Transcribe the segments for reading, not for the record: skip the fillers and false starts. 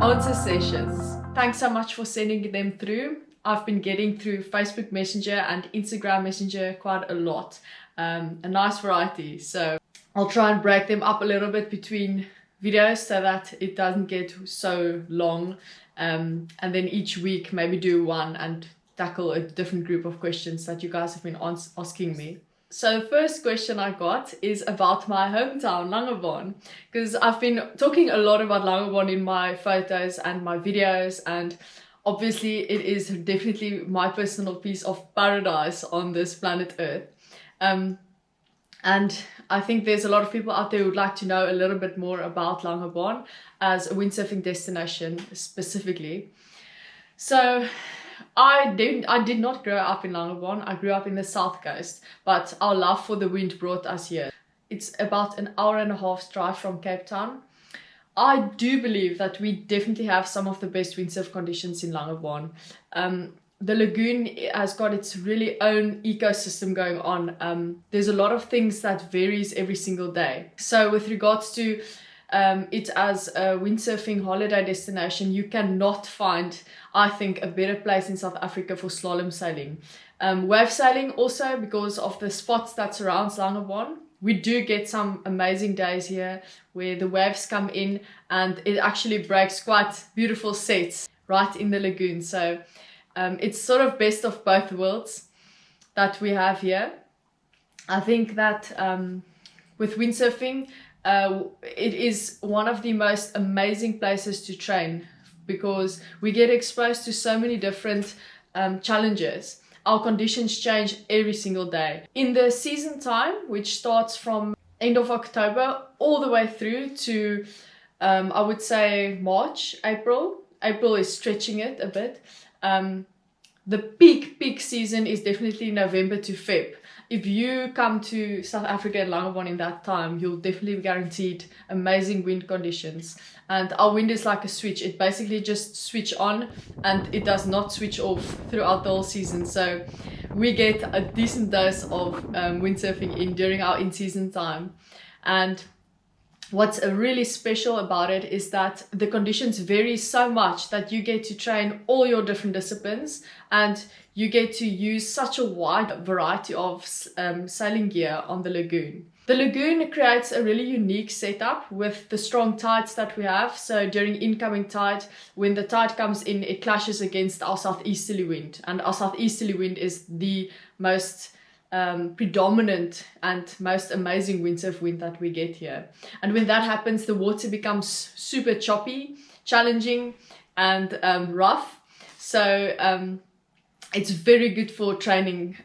Answer sessions. Thanks so much for sending them through. I've been getting through Facebook Messenger and Instagram Messenger quite a lot. A nice variety. So I'll try and break them up a little bit between videos so that it doesn't get so long. And then each week maybe do one and tackle a different group of questions that you guys have been asking me. So the first question I got is about my hometown, Langebaan, because I've been talking a lot about Langebaan in my photos and my videos, and obviously it is definitely my personal piece of paradise on this planet Earth. And I think there's a lot of people out there who would like to know a little bit more about Langebaan as a windsurfing destination specifically. So I did not grow up in Langebaan. I grew up in the south coast, but our love for the wind brought us here. It's about an hour and a half drive from Cape Town. I do believe that we definitely have some of the best windsurf conditions in Langebaan. The lagoon has got its really own ecosystem going on. There's a lot of things that varies every single day. So with regards to it as a windsurfing holiday destination, you cannot find, I think, a better place in South Africa for slalom sailing. Wave sailing also, because of the spots that surrounds Langebaan. We do get some amazing days here where the waves come in and it actually breaks quite beautiful sets right in the lagoon. So it's sort of best of both worlds that we have here. I think that with windsurfing, it is one of the most amazing places to train because we get exposed to so many different challenges. Our conditions change every single day. In the season time, which starts from end of October all the way through to, I would say, March, April. April is stretching it a bit. The peak season is definitely November to Feb. If you come to South Africa and Langebaan in that time, you'll definitely be guaranteed amazing wind conditions. And our wind is like a switch. It basically just switch on and it does not switch off throughout the whole season. So we get a decent dose of windsurfing in during our in-season time. And what's really special about it is that the conditions vary so much that you get to train all your different disciplines and you get to use such a wide variety of sailing gear on the lagoon. The lagoon creates a really unique setup with the strong tides that we have. So during incoming tide, when the tide comes in, it clashes against our southeasterly wind. And our southeasterly wind is the most predominant and most amazing windsurf wind that we get here. And when that happens, the water becomes super choppy, challenging and rough. So it's very good for training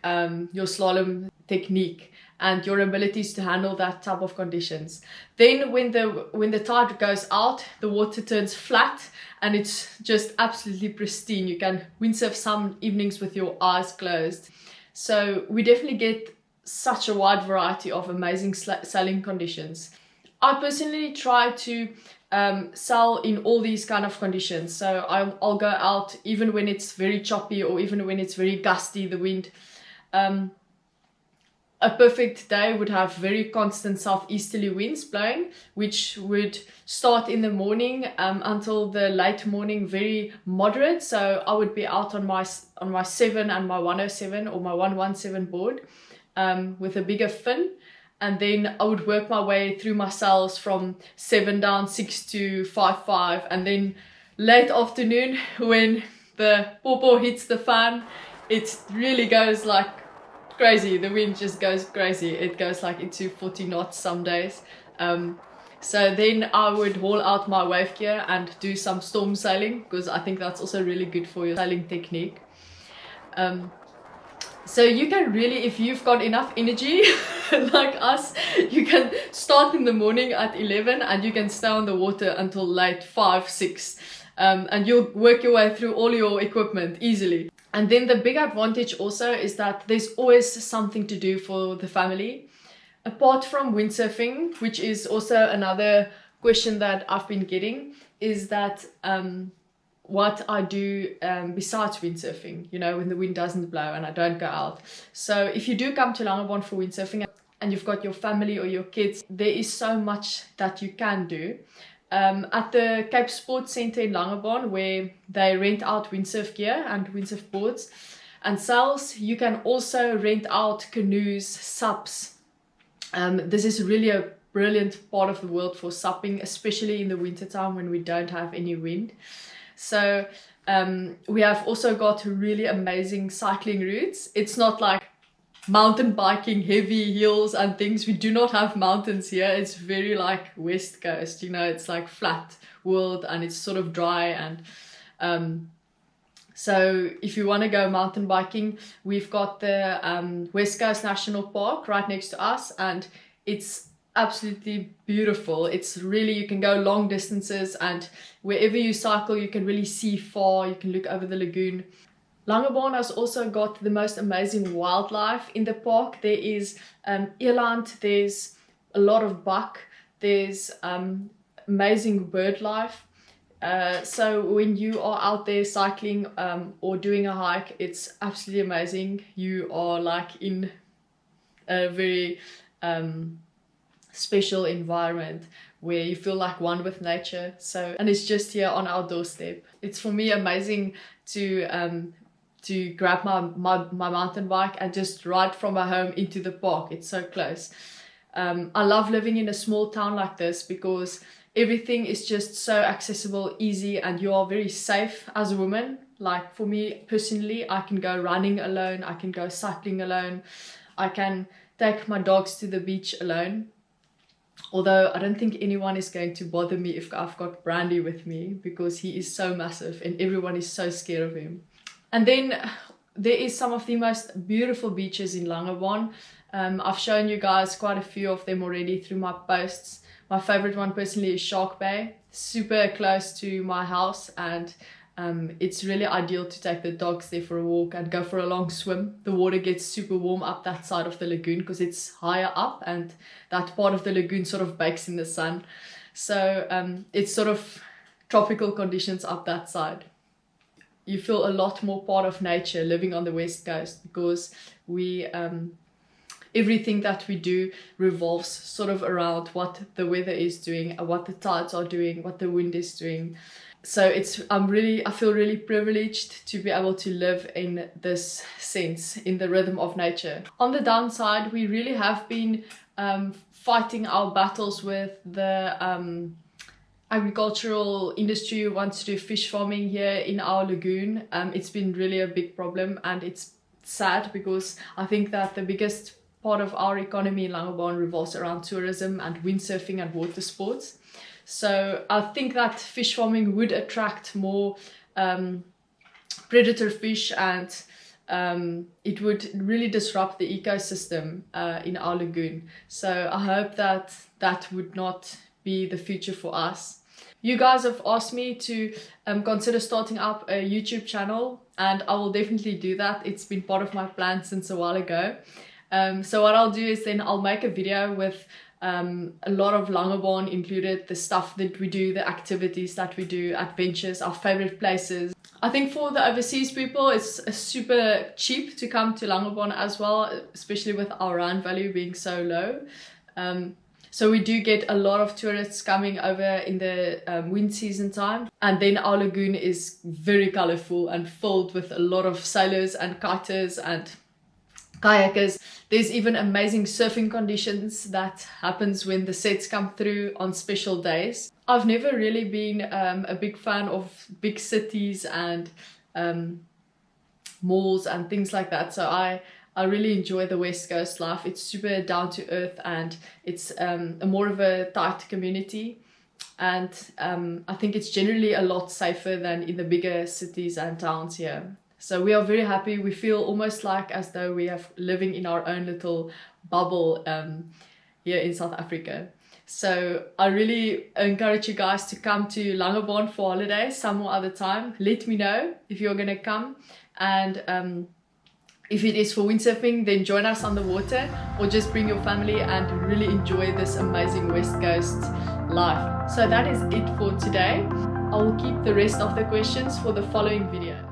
your slalom technique and your abilities to handle that type of conditions. Then when the tide goes out, the water turns flat and it's just absolutely pristine. You can windsurf some evenings with your eyes closed. So we definitely get such a wide variety of amazing sailing conditions. I personally try to sail in all these kind of conditions. So I'll go out even when it's very choppy or even when it's very gusty, the wind. A perfect day would have very constant southeasterly winds blowing, which would start in the morning until the late morning, very moderate. So I would be out on my 7 and my 107 or my 117 board with a bigger fin. And then I would work my way through my sails from 7 down, 6 to 5, and then late afternoon when the pawpaw hits the fan, it really goes like crazy. The wind just goes crazy. It goes like into 40 knots some days. So then I would haul out my wave gear and do some storm sailing because I think that's also really good for your sailing technique. So you can really, if you've got enough energy like us, you can start in the morning at 11 and you can stay on the water until late 5, 6. And you'll work your way through all your equipment easily. And then the big advantage also is that there's always something to do for the family. Apart from windsurfing, which is also another question that I've been getting, is that what I do besides windsurfing, you know, when the wind doesn't blow and I don't go out. So if you do come to Langebaan for windsurfing and you've got your family or your kids, there is so much that you can do. at the Cape Sports Centre in Langebaan, where they rent out windsurf gear and windsurf boards and sails. You can also rent out canoes, SUPs. This is really a brilliant part of the world for supping, especially in the winter time when we don't have any wind. So we have also got really amazing cycling routes. It's not like mountain biking, heavy hills and things. We do not have mountains here. It's very like West Coast, you know, it's like flat world and it's sort of dry. And so if you want to go mountain biking, we've got the West Coast National Park right next to us, and it's absolutely beautiful. It's really, you can go long distances, and wherever you cycle you can really see far, you can look over the lagoon. Langebaan has also got the most amazing wildlife in the park. There is eland, there's a lot of buck, there's amazing bird life. So when you are out there cycling or doing a hike, it's absolutely amazing. You are like in a very special environment where you feel like one with nature. So, and it's just here on our doorstep. It's for me amazing to grab my mountain bike and just ride from my home into the park. It's so close. I love living in a small town like this because everything is just so accessible, easy, and you are very safe as a woman. Like for me personally, I can go running alone, I can go cycling alone, I can take my dogs to the beach alone. Although I don't think anyone is going to bother me if I've got Brandy with me, because he is so massive and everyone is so scared of him. And then there is some of the most beautiful beaches in Langebaan. I've shown you guys quite a few of them already through my posts. My favorite one personally is Shark Bay, super close to my house, and it's really ideal to take the dogs there for a walk and go for a long swim. The water gets super warm up that side of the lagoon because it's higher up and that part of the lagoon sort of bakes in the sun. So it's sort of tropical conditions up that side. You feel a lot more part of nature living on the West Coast, because we everything that we do revolves sort of around what the weather is doing, what the tides are doing, what the wind is doing. So I feel really privileged to be able to live in this sense, in the rhythm of nature. On the downside, we really have been fighting our battles with the agricultural industry who wants to do fish farming here in our lagoon. It's been really a big problem, and it's sad because I think that the biggest part of our economy in Langebaan revolves around tourism and windsurfing and water sports. So I think that fish farming would attract more predator fish, and it would really disrupt the ecosystem in our lagoon. So I hope that that would not be the future for us. You guys have asked me to consider starting up a YouTube channel, and I will definitely do that. It's been part of my plan since a while ago. So what I'll do is then I'll make a video with a lot of Langebaan included, the stuff that we do, the activities that we do, adventures, our favorite places. I think for the overseas people, it's super cheap to come to Langebaan as well, especially with our rand value being so low. So we do get a lot of tourists coming over in the wind season time, and then our lagoon is very colorful and filled with a lot of sailors and kiters and kayakers. There's even amazing surfing conditions that happens when the sets come through on special days. I've never really been a big fan of big cities and malls and things like that, so I really enjoy the West Coast life. It's super down to earth, and it's more of a tight community, and I think it's generally a lot safer than in the bigger cities and towns here. So we are very happy. We feel almost like as though we are living in our own little bubble here in South Africa. So I really encourage you guys to come to Langebaan for holidays some or other time. Let me know if you're going to come, and if it is for windsurfing, then join us on the water, or just bring your family and really enjoy this amazing West Coast life. So that is it for today. I will keep the rest of the questions for the following video.